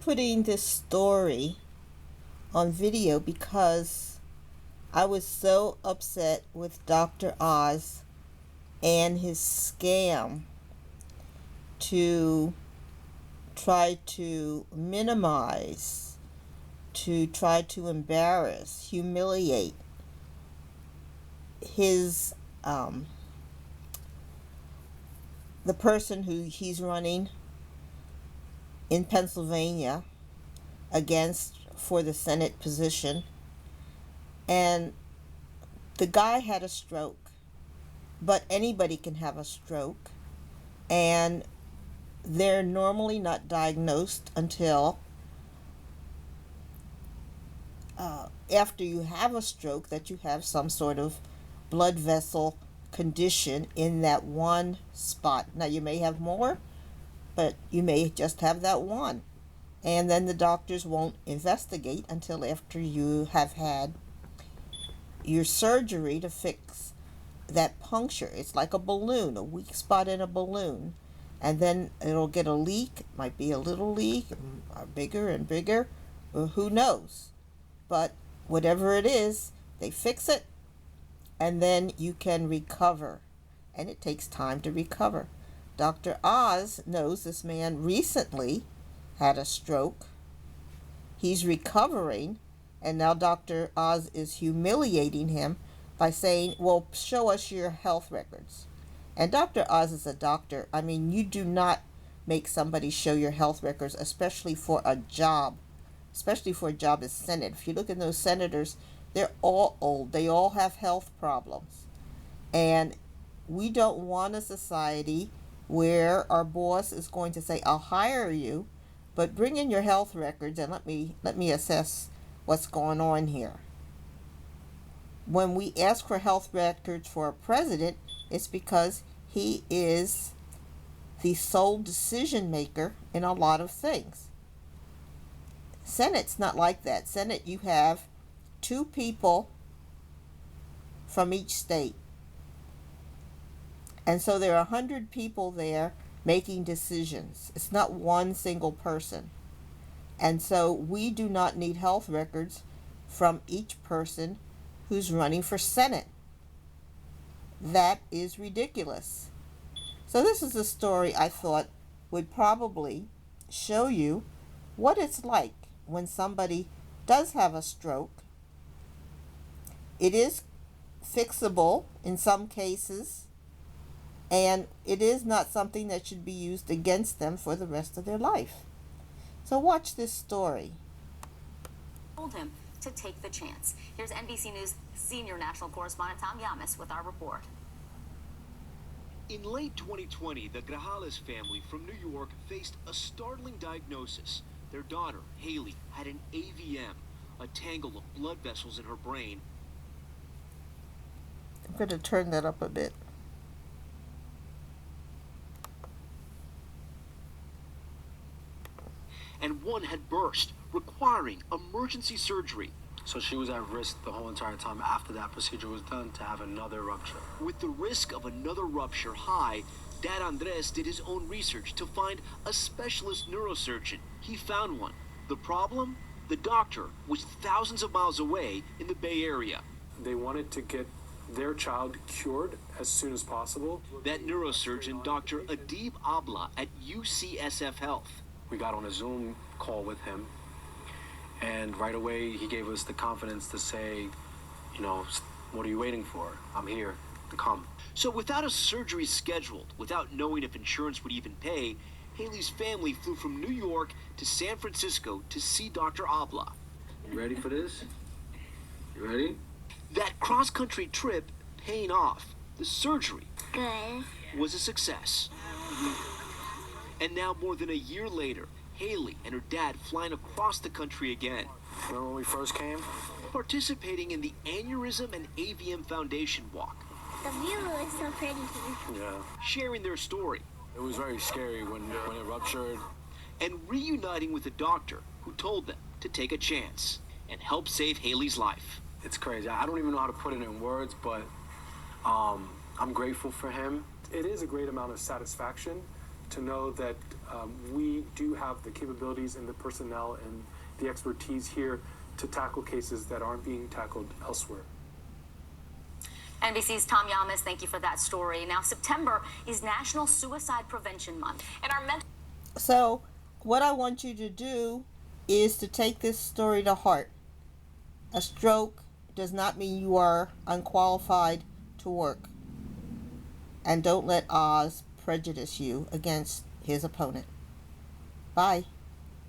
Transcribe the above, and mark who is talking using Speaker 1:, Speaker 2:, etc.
Speaker 1: putting this story on video because I was so upset with Dr. Oz and his scam to try to minimize, to try to embarrass, humiliate his the person who he's running in Pennsylvania against for the Senate position. And the guy had a stroke, but anybody can have a stroke, and they're normally not diagnosed until after you have a stroke, that you have some sort of blood vessel condition in that one spot. Now you may have more, but you may just have that one, and then the doctors won't investigate until after you have had your surgery to fix that puncture. It's like a balloon, a weak spot in a balloon, and then it'll get a leak. It might be a little leak, bigger and bigger, who knows. But whatever it is, they fix it, and then you can recover, and it takes time to recover. Dr. Oz knows this man recently had a stroke. He's recovering, and now Dr. Oz is humiliating him by saying, well, show us your health records. And Dr. Oz is a doctor. I mean, you do not make somebody show your health records, especially for a job as Senate. If you look at those senators, they're all old. They all have health problems. And we don't want a society where our boss is going to say, I'll hire you, but bring in your health records and let me assess what's going on here. When we ask for health records for a president, it's because he is the sole decision maker in a lot of things. Senate's not like that. Senate, you have 2 people from each state. And so there are 100 people there making decisions. It's not one single person. And so we do not need health records from each person who's running for Senate. That is ridiculous. So this is a story I thought would probably show you what it's like when somebody does have a stroke. It is fixable in some cases, and it is not something that should be used against them for the rest of their life. So watch this story.
Speaker 2: Told him to take the chance. Here's NBC News senior national correspondent Tom Yamas with our report.
Speaker 3: In late 2020, the Grajales family from New York faced a startling diagnosis. Their daughter, Haley, had an AVM, a tangle of blood vessels in her brain.
Speaker 1: I'm going to turn that up a bit.
Speaker 3: And one had burst, requiring emergency surgery.
Speaker 4: So she was at risk the whole entire time after that procedure was done to have another rupture.
Speaker 3: With the risk of another rupture high, Dad Andres did his own research to find a specialist neurosurgeon. He found one. The problem? The doctor was thousands of miles away in the Bay Area.
Speaker 4: They wanted to get their child cured as soon as possible.
Speaker 3: That neurosurgeon, Dr. Adib Abla at UCSF Health.
Speaker 4: We got on a Zoom call with him, and right away he gave us the confidence to say, you know, what are you waiting for? I'm here to come.
Speaker 3: So without a surgery scheduled, without knowing if insurance would even pay, Haley's family flew from New York to San Francisco to see Dr. Abla.
Speaker 4: You ready for this? You ready?
Speaker 3: That cross-country trip paying off. The surgery
Speaker 5: Good.
Speaker 3: was a success. And now, more than a year later, Haley and her dad flying across the country again.
Speaker 4: Remember when we first came?
Speaker 3: Participating in the Aneurysm and AVM Foundation Walk.
Speaker 5: The view is so pretty here.
Speaker 4: Yeah.
Speaker 3: Sharing their story.
Speaker 4: It was very scary when it ruptured.
Speaker 3: And reuniting with a doctor who told them to take a chance and help save Haley's life.
Speaker 4: It's crazy. I don't even know how to put it in words, but I'm grateful for him. It is a great amount of satisfaction to know that
Speaker 6: we do have the capabilities and the personnel and the expertise here to tackle cases that aren't being tackled elsewhere.
Speaker 2: NBC's Tom Yamas, thank you for that story. Now, September is National Suicide Prevention Month, and our mental.
Speaker 1: So, what I want you to do is to take this story to heart. A stroke does not mean you are unqualified to work. And don't let Oz prejudice you against his opponent. Bye.